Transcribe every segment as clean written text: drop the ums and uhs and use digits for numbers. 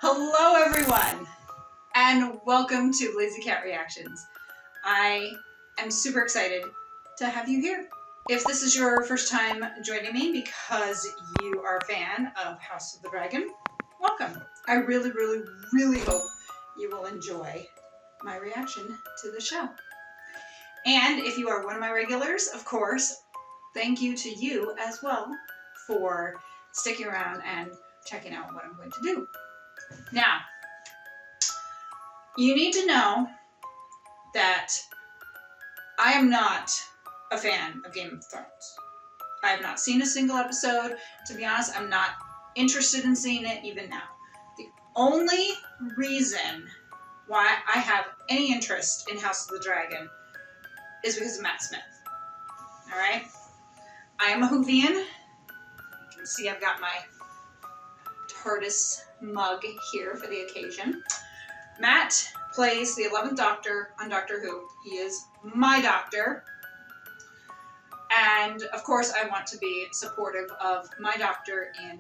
Hello everyone, and welcome to Lazy Cat Reactions. I am super excited to have you here. If this is your first time joining me because you are a fan of House of the Dragon, welcome. I really hope you will enjoy my reaction to the show. And if you are one of my regulars, of course, thank you to you as well for sticking around and checking out what I'm going to do. Now, you need to know that I am not a fan of Game of Thrones. I have not seen a single episode. To be honest, I'm not interested in seeing it even now. The only reason why I have any interest in House of the Dragon is because of Matt Smith. All right? I am a Whovian. You can see I've got my TARDIS mug here for the occasion. Matt plays the 11th Doctor on Doctor Who. He is my Doctor. And of course I want to be supportive of my Doctor in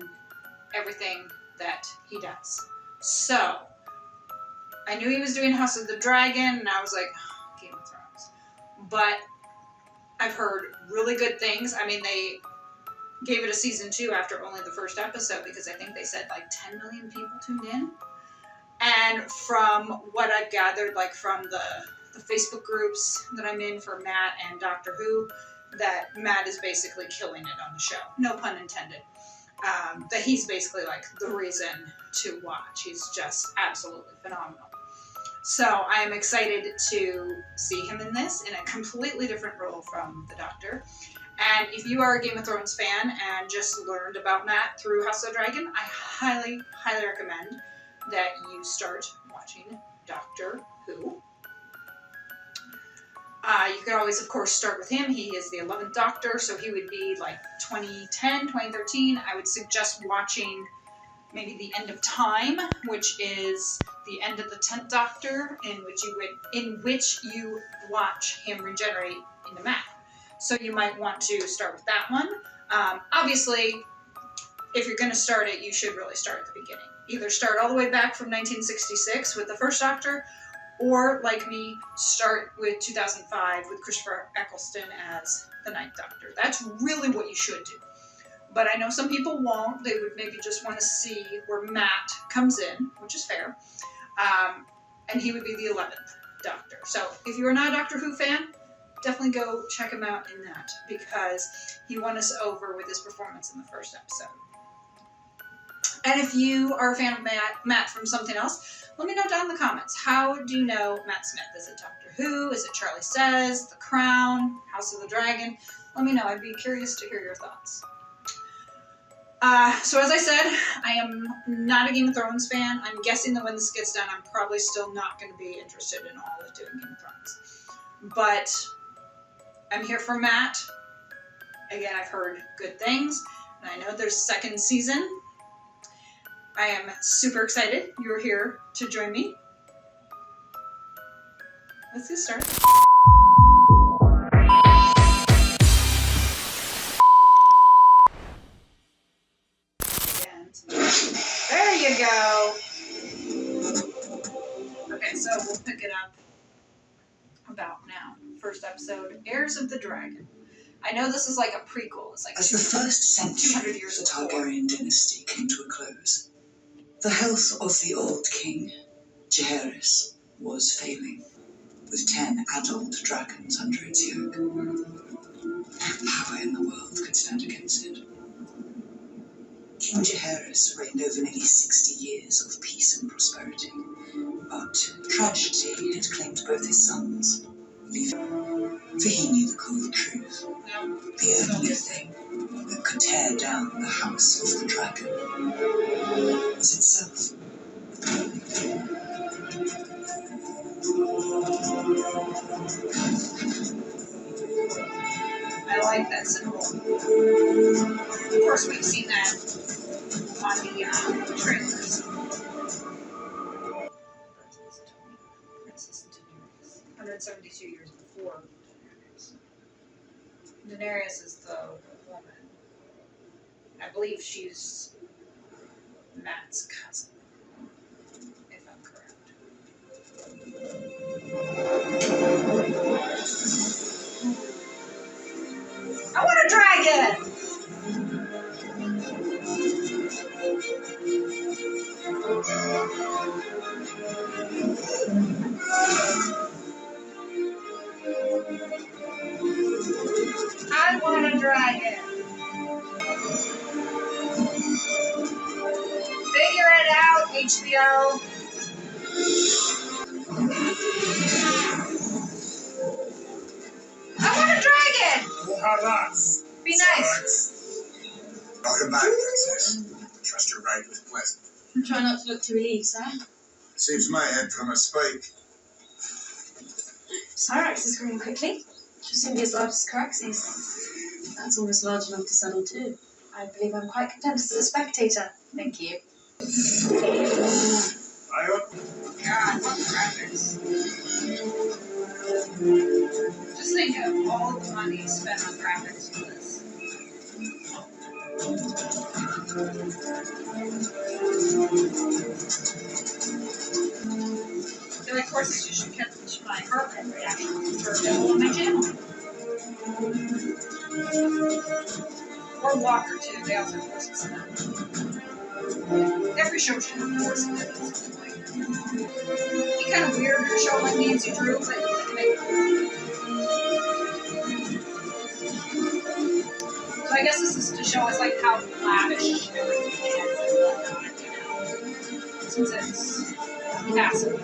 everything that he does. So, I knew he was doing House of the Dragon and I was like, oh, Game of Thrones. But I've heard really good things. I mean, they gave it a season 2 after only the first episode because I think they said like 10 million people tuned in. And from what I've gathered, like from the Facebook groups that I'm in for Matt and Doctor Who, that Matt is basically killing it on the show. No pun intended. That he's basically like the reason to watch. He's just absolutely phenomenal. So I am excited to see him in this in a completely different role from the Doctor. And if you are a Game of Thrones fan and just learned about Matt through House of the Dragon, I highly recommend that you start watching Doctor Who. You could always, of course, start with him. He is the 11th Doctor, so he would be like 2010, 2013. I would suggest watching maybe The End of Time, which is the end of the 10th Doctor, in which you watch him regenerate into Matt. So you might want to start with that one. Obviously, if you're going to start it, you should really start at the beginning. Either start all the way back from 1966 with the first Doctor, or, like me, start with 2005 with Christopher Eccleston as the 9th Doctor. That's really what you should do. But I know some people won't. They would maybe just want to see where Matt comes in, which is fair. And he would be the 11th Doctor. So if you're not a Doctor Who fan, definitely go check him out in that, because he won us over with his performance in the first episode. And if you are a fan of Matt from something else, let me know down in the comments. How do you know Matt Smith? Is it Doctor Who? Is it Charlie Says? The Crown? House of the Dragon? Let me know. I'd be curious to hear your thoughts. So as I said, I am not a Game of Thrones fan. I'm guessing that when this gets done, I'm probably still not going to be interested in all of doing Game of Thrones. But I'm here for Matt. Again, I've heard good things, and I know there's a second season. I am super excited you're here to join me. Let's get started. There you go. Okay, so we'll pick it up about now. First episode, Heirs of the Dragon. I know this is like a prequel. It's like as the first century 200 years of the Targaryen dynasty came to a close, the health of the old king, Heirs, was failing, with 10 adult dragons under its yoke. No power in the world could stand against it. King Heirs reigned over nearly 60 years of peace and prosperity, but tragedy had claimed both his sons, for he knew the cold truth. The only thing that could tear down the House of the Dragon was itself. I like that symbol. Of course, we've seen that on the trailers. Princess Daenerys. 172 years before Daenerys. Daenerys is the woman. I believe she's Matt's cousin. I want a dragon. Figure it out, HBO. I want a dragon. Halas. Be nice. Welcome back, Princess. Trust your raid was pleasant. Try not to look too relieved, sir. Seems my head from a spike. Cyrax is growing quickly. She'll soon be as large as Caraxes. That's almost large enough to settle too. I believe I'm quite content as a spectator. Thank you. God, what graphics. Just think of all the money spent on graphics for this. I feel like horses, you should catch my heart rate reaction for available on my channel. Or Walker too, they also have horses now. Every show should have horses in it at some point. It'd be kind of weird if a show like Nancy Drew, but so I guess this is to show us like how lavish everything is and whatnot, you know, since it's massive.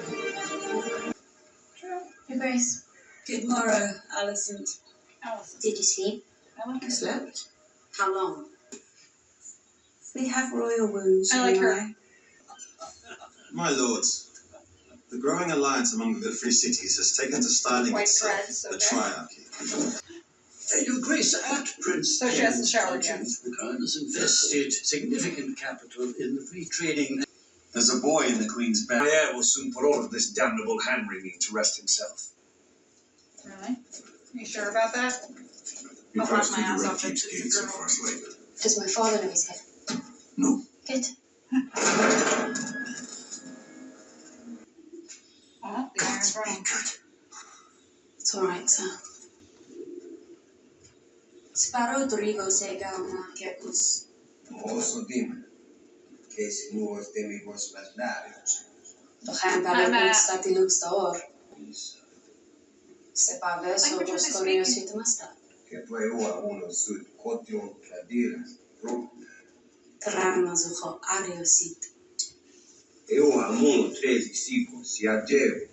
Your Grace. Good morrow, Alicent. Allison. Did you sleep? I slept. How long? We have royal wounds. I like you her. know. My lords, the growing alliance among the free cities has taken to styling White itself threads, the okay. triarchy. Your Grace, at Prince So she hasn't showered yet. the Crown has invested significant capital in the free trading. There's a boy in the Queen's band. My heir will soon put all of this damnable hand-wringing to rest himself. Really? You sure about that? You I'll first laugh my do ass the off red if keeps it's a gates of girl. First Lady. Does my father know he's here? No. Good. Oh, the iron's running. It's alright, sir. Sparo Dorigo Sega Marqueus. Oso dime, que si nuos demigos mercenarios, Doch han bara stati luxor. Se pa verso Language are they Boscorio speaking? Sitemasta. que tu ua uno sud cotion tradira, Trama zuho Ariosit. ua amuno trezi sipo si ageve,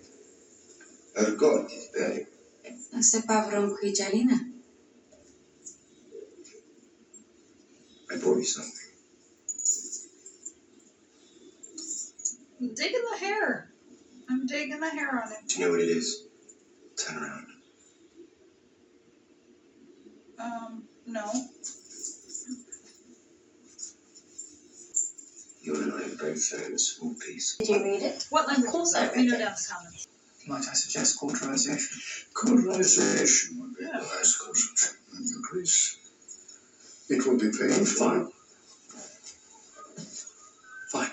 ergotis beri, Se pa vrom Quijalina. I bought you something. I'm digging the hair. I'm digging the hair on it. Do you know what it is? Turn around. No. You and I both found a small piece. Did you read it? What language Of course is I that? Let me read know it. down in the comments. Might I suggest cauterization? Colorization would be Yeah. a wise course of Your Grace. It would be painful. Fine.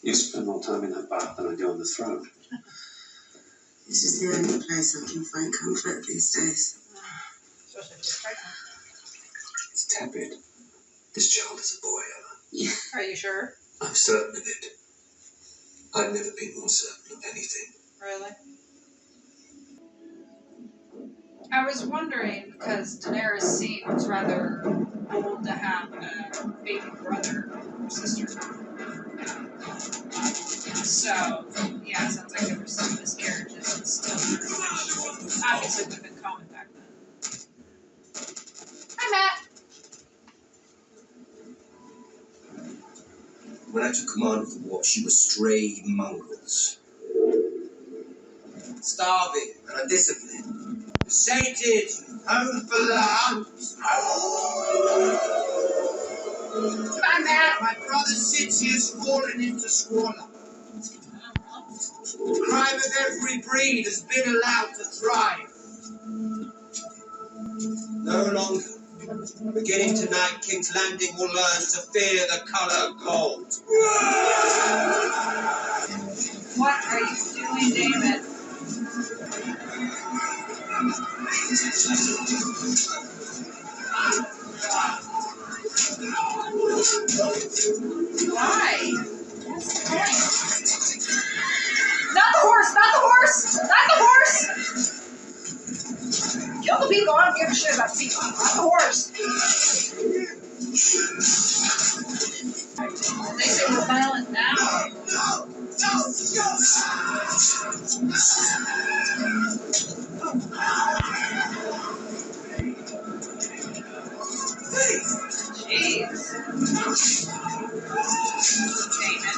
You spend more time in that bath than I do on the throne. This is the only place I can find comfort these days. Especially if you're pregnant. It's tepid. This child is a boy, Ella. Are you sure? I'm certain of it. I've never been more certain of anything. Really? I was wondering, because Daenerys seems rather old to have a baby brother or sister. So, yeah, it sounds like there were some miscarriages and still which obviously would have been common back then. Hi, Matt. When I took command of the watch, she was stray mongrels. Starving and undisciplined. Sated, home for lunch. Bye, Matt. My brother's city has fallen into squalor. Crime of every breed has been allowed to thrive. No longer. Beginning tonight, King's Landing will learn to fear the colour gold. What are you doing, David? Why? Not the horse! Not the horse! Not the horse! Kill the people. I don't give a shit about the people. Not the horse. They say we're violent now. Jeez. Damon.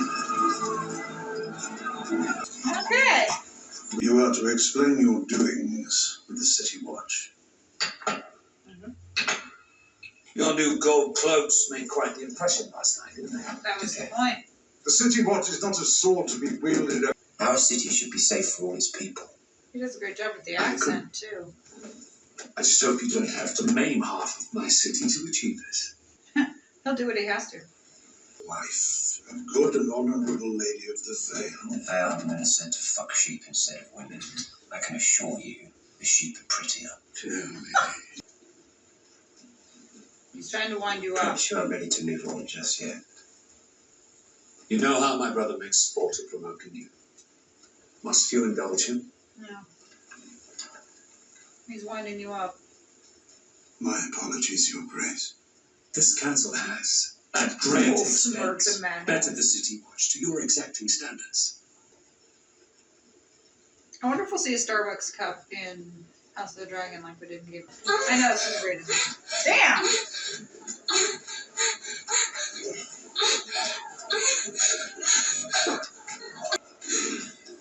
Okay. You are to explain your doings with the City Watch. Your new gold cloaks made quite the impression last night, didn't they? That was the point. The City Watch is not a sword to be wielded. Our city should be safe for all its people. He does a great job with the accent, too. I just hope you don't have to maim half of my city to achieve this. He'll do what he has to. Wife, a good and honourable lady of the Vale. The Vale men are sent to fuck sheep instead of women. I can assure you, the sheep are prettier. Tell me. He's trying to wind you I'm up. sure I'm ready to move on just yet. You know how my brother makes sport of provoking you. Must you indulge him? No. He's winding you up. My apologies, Your Grace. This council has, at great Wolf smirks expense, and mad. bettered the City Watch to your exacting standards. I wonder if we'll see a Starbucks cup in House of the Dragon like we did in Game of Thrones. I know this is great. Damn!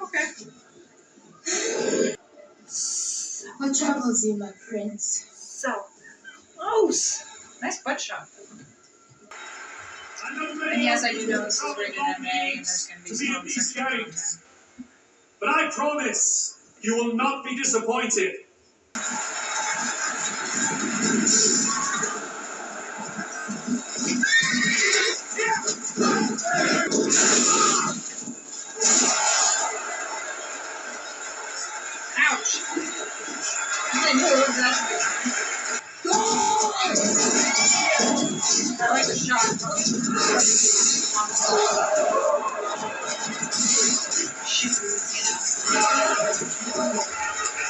Okay. What troubles you, my prince? So close. Nice butt shot. And yes, I do know this is rated MA and there's going to be some sexual content. But I promise you will not be disappointed. Ouch! I knew it was that. I like the shot.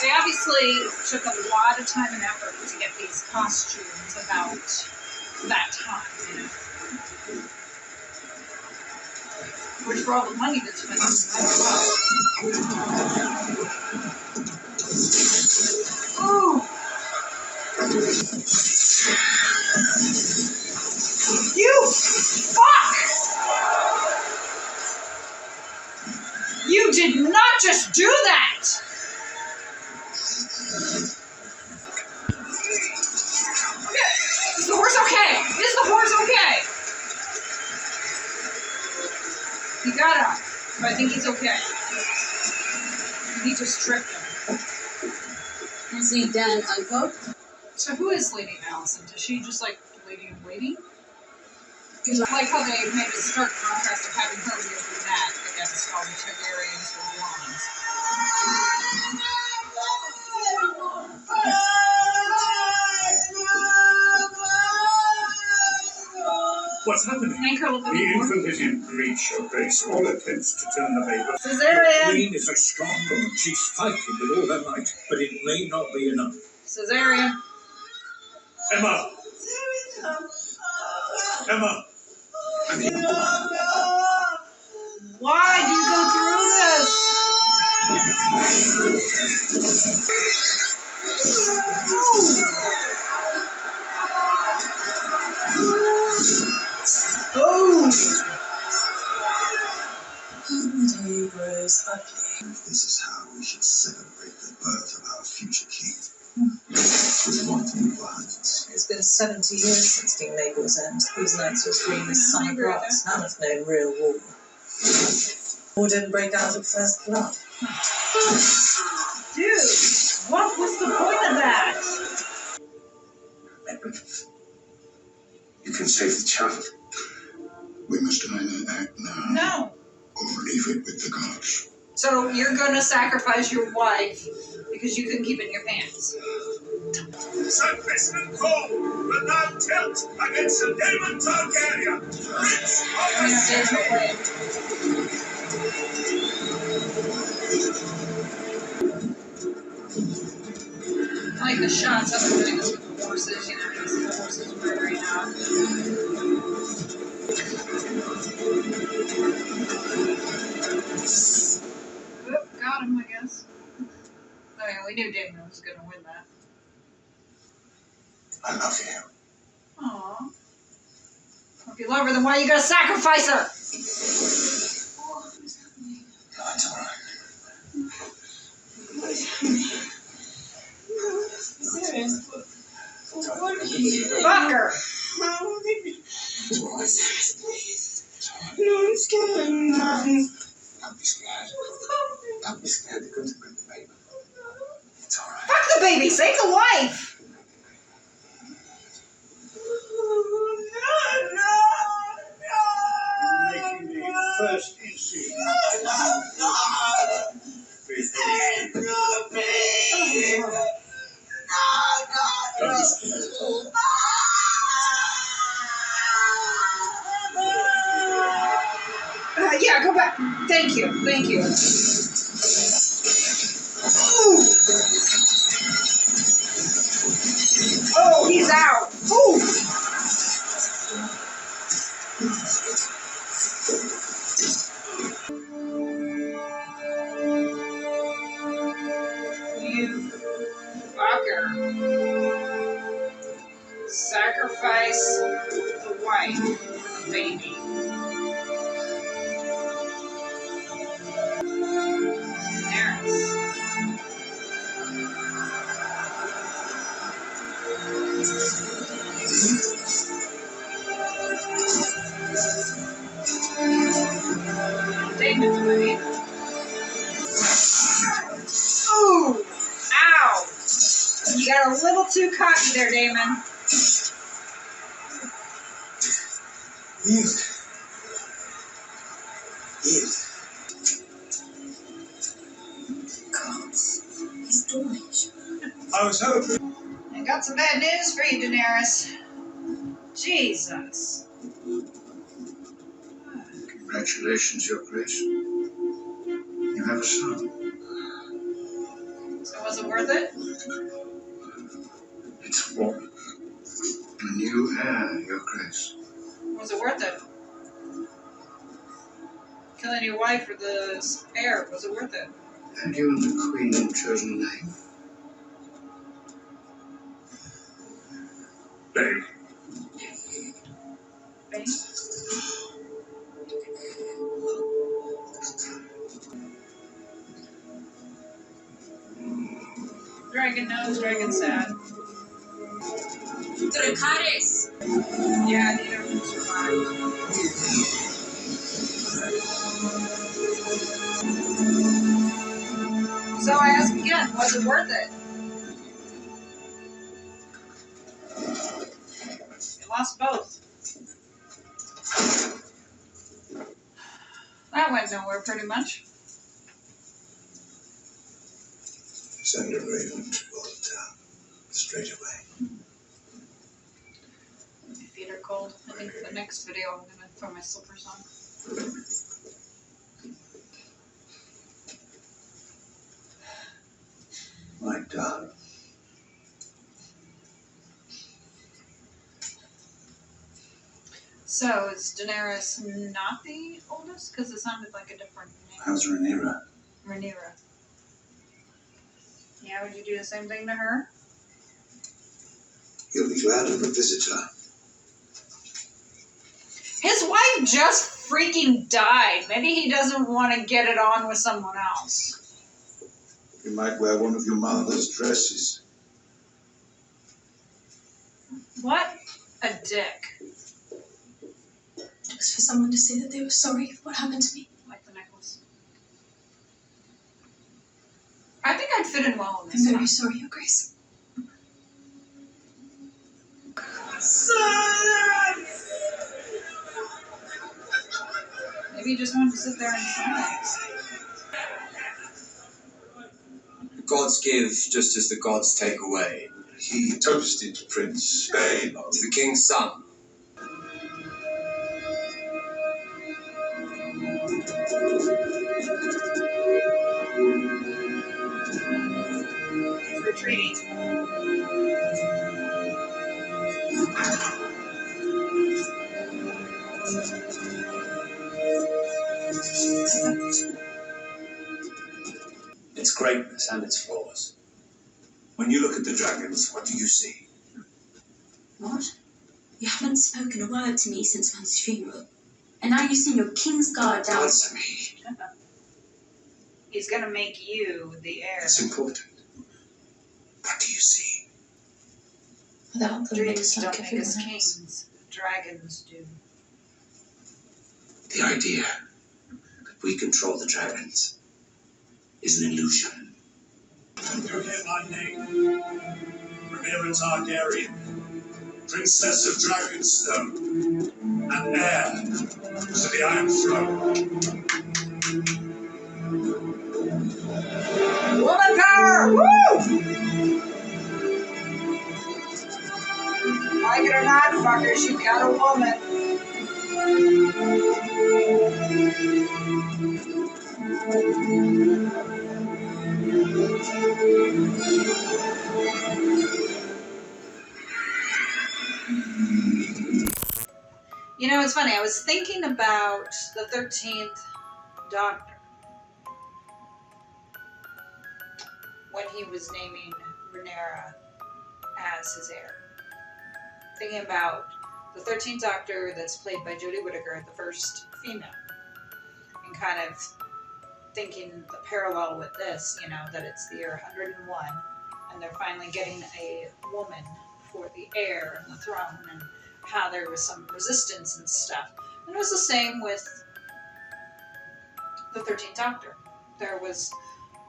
They obviously took a lot of time and effort to get these costumes about that time, you know. Which for all the money that's spent on Ooh! You fuck! You did not just do that! Is the horse okay? Is the horse okay? He got up, but I think he's okay. He just tripped him. Is he dead, Uncle? So who is Lady Allison? Does she just like Lady in Waiting? I like how they made a stark contrast of having her with that against all the Targaryens with wands. What's happening? Anchor a little The bit more. infant is in breach, Your Grace. All attempts to turn the baby. The Caesarean! Queen is a strong woman. She's fighting with all her might, but it may not be enough. Caesarean. Emma! Emma! Why do you go through this? Oh! Day grows ugly. This is how we should celebrate the birth of our future king. With wanton violence. It's been 70 years since King Mabel's end. These nights were green as summer grass. None have known real war. War didn't break out at first blood. Dude, what was the point of that? You can save the child. We must either act now No. or leave it with the gods. So you're gonna sacrifice your wife because you couldn't keep it in your pants. Sir President Cole will now tilt against Sir Daemon Targaryen, Prince of the Sea. I like the shots of them doing this with the horses, you know, you see the horses rearing out. Oop, got him, I guess. Oh yeah, we knew Daemon was gonna win that. I love you. Aww. If you love her, then why you gotta sacrifice her? No, it's all right. Fuck her! It's all right. No, I'm scared. Don't be scared. Don't be scared. They're going to bring the baby. It's all right. Fuck the baby! Save the wife! Making the first issue. Yeah, go back. Thank you. Thank you. Ooh. Oh, he's out. Ooh. You fucker. Sacrifice the wife for the baby. Heirs. Daemon's winning. Ooh! Ow! You got a little too cocky there, Daemon. Yield. Yield. Gods, he's Dawnish. I was hoping. I got some bad news for you, Daenerys. Jesus. Congratulations, Your Grace. You have a son. So was it worth it? It's warm. A new heir, Your Grace. Was it worth it? Killing your wife for the heir, was it worth it? Had you and the Queen chosen a name? Babe. Babe? Dragon knows, dragon sad. Dracarys! Yeah, neither of them survived. So I ask again, was it worth it? You lost both. That went nowhere pretty much. Send a raven to Oldtown. Straight away. My feet are cold. I think for the next video I'm gonna throw my slippers on. My darling. So is Daenerys not the oldest? Because it sounded like a different name. How's Rhaenyra? Rhaenyra. Yeah, would you do the same thing to her? You'll be glad of a visitor. His wife just freaking died. Maybe he doesn't want to get it on with someone else. You might wear one of your mother's dresses. What a dick. Just for someone to say that they were sorry for what happened to me. Like the necklace. I think I'd fit in well in I'm this very one. sorry, Your Grace. Maybe he just wanted to sit there in silence. The gods give just as the gods take away. He toasted Prince Spain. To the king's son. He's retreating. Its greatness and its flaws. When you look at the dragons, what do you see? What? You haven't spoken a word to me since Man's funeral. And now you send your king's guard down. Answer me. He's gonna make you the heir. It's important. What do you see? Without them, Dreams it's don't like make everyone us else. kings. Dragons do. The idea that we control the dragons is an illusion. You hear my name? Rhaenyra Targaryen, Princess of Dragonstone, and heir to the Iron Throne. Woman power! Woo! Like it or not, fuckers, you got a woman. You know, it's funny. I was thinking about the 13th Doctor when he was naming Rhaenyra as his heir. Thinking about the 13th Doctor that's played by Jodie Whittaker, the first female, and kind of thinking the parallel with this, you know, that it's the year 101, and they're finally getting a woman for the heir and the throne, and how there was some resistance and stuff. And it was the same with the 13th Doctor. There was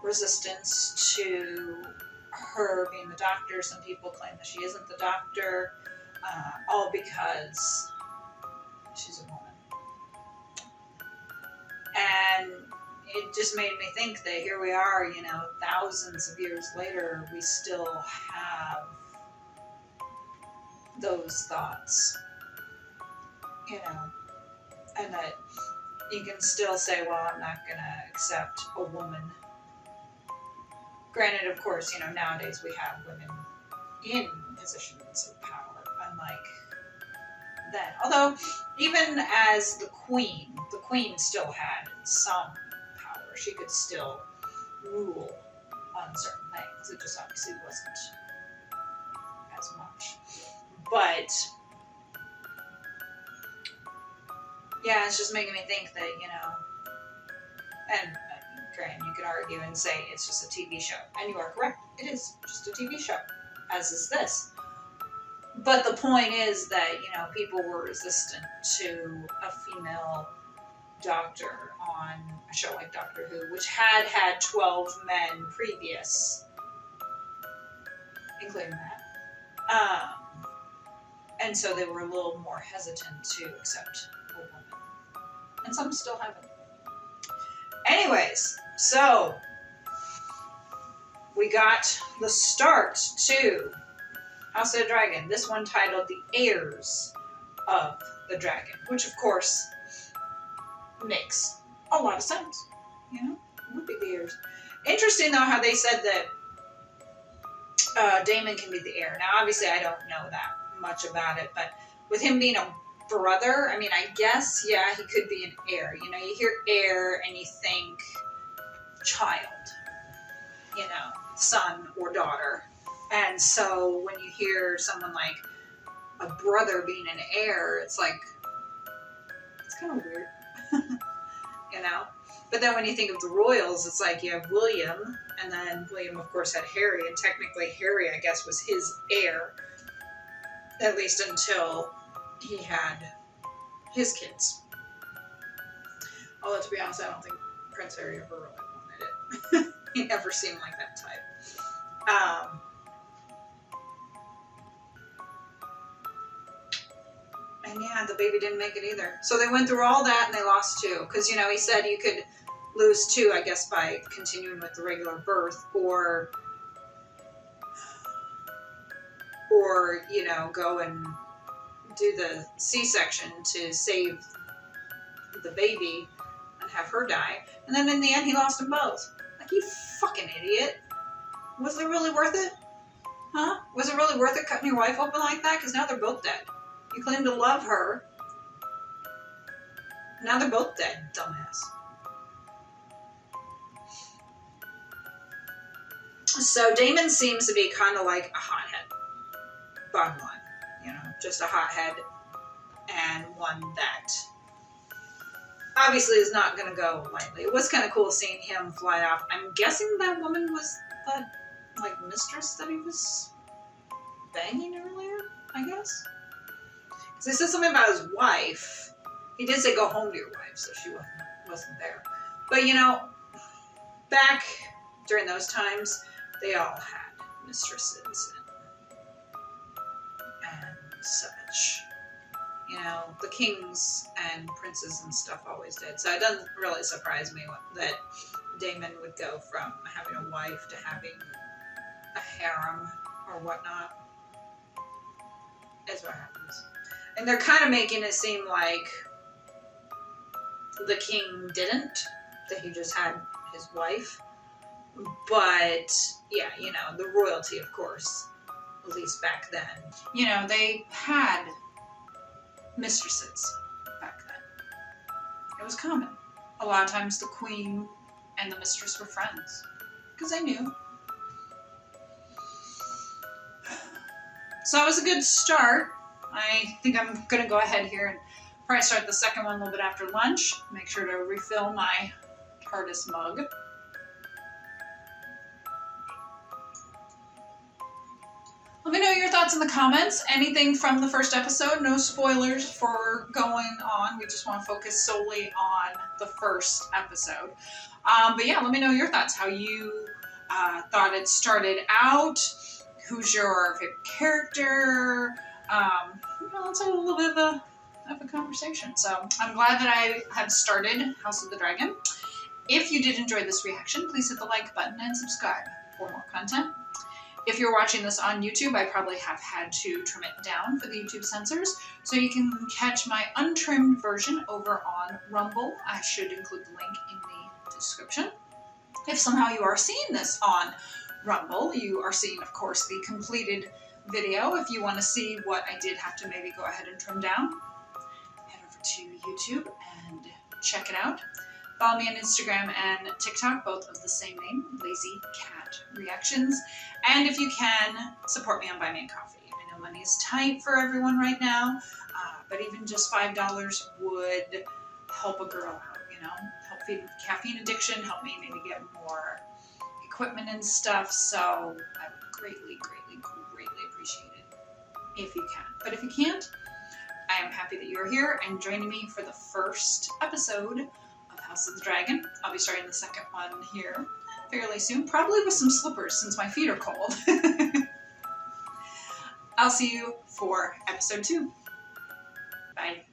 resistance to her being the Doctor. Some people claim that she isn't the Doctor, all because she's a woman. And it just made me think that here we are, you know, thousands of years later, we still have those thoughts, you know, and that you can still say, well, I'm not going to accept a woman. Granted, of course, you know, nowadays we have women in positions of power, unlike then. Although, even as the queen still had some power. She could still rule on certain things. It just obviously wasn't as much. But yeah, it's just making me think that, you know, and granted, you could argue and say it's just a TV show. And you are correct. It is just a TV show, as is this. But the point is that, you know, people were resistant to a female doctor on a show like Doctor Who, which had 12 men previous, including that. And so they were a little more hesitant to accept a woman. And some still haven't. Anyways, so we got the start to House of the Dragon. This one titled The Heirs of the Dragon, which of course makes a lot of sense. You know, it would be the heirs. Interesting though how they said that Daemon can be the heir. Now obviously I don't know that much about it, but with him being a brother, I mean, I guess, yeah, he could be an heir. You know, you hear heir and you think child, you know, son or daughter. And so when you hear someone like a brother being an heir, it's like, it's kind of weird, you know? But then when you think of the royals, it's like you have William, and then William, of course, had Harry, and technically Harry, I guess, was his heir, at least until he had his kids. Although, to be honest, I don't think Prince Harry ever really wanted it. He never seemed like that type. And yeah, the baby didn't make it either. So they went through all that and they lost 2. Because, you know, he said you could lose 2, I guess, by continuing with the regular birth, or or, you know, go and do the C-section to save the baby and have her die. And then in the end, he lost them both. Like, you fucking idiot. Was it really worth it? Huh? Was it really worth it cutting your wife open like that? Because now they're both dead. You claim to love her. Now they're both dead, dumbass. So Damon seems to be kind of like a hothead. Bottom line. You know, just a hothead. And one that obviously is not going to go lightly. It was kind of cool seeing him fly off. I'm guessing that woman was the, like, mistress that he was banging earlier, I guess? Because he said something about his wife. He did say go home to your wife, so she wasn't there. But, you know, back during those times, they all had mistresses and such. You know, the kings and princes and stuff always did. So it doesn't really surprise me that Damon would go from having a wife to having a harem or whatnot. That's what happens. And they're kind of making it seem like the king didn't, that he just had his wife. But, yeah, you know, the royalty, of course, at least back then. You know, they had mistresses back then. It was common. A lot of times the queen and the mistress were friends because they knew. So that was a good start. I think I'm going to go ahead here and probably start the second one a little bit after lunch. Make sure to refill my TARDIS mug. Let me know your thoughts in the comments. Anything from the first episode. No spoilers for going on. We just want to focus solely on the first episode. But yeah, let me know your thoughts. How you thought it started out. Who's your favorite character? You know, let's have a little bit of a conversation. So I'm glad that I had started House of the Dragon. If you did enjoy this reaction, please hit the like button and subscribe for more content. If you're watching this on YouTube, I probably have had to trim it down for the YouTube censors, so you can catch my untrimmed version over on Rumble. I should include the link in the description. If somehow you are seeing this on Rumble, you are seeing, of course, the completed video. If you want to see what I did have to maybe go ahead and trim down, head over to YouTube and check it out. Follow me on Instagram and TikTok, both of the same name, Lazy Cat Reactions. And if you can, support me on Buy Me a Coffee. I know money is tight for everyone right now, but even just $5 would help a girl out, you know, help feed caffeine addiction, help me maybe get more equipment and stuff. So I would greatly, greatly, greatly appreciate it if you can. But if you can't, I am happy that you're here and joining me for the first episode of House of the Dragon. I'll be starting the second one here fairly soon, probably with some slippers since my feet are cold. I'll see you for episode 2. Bye.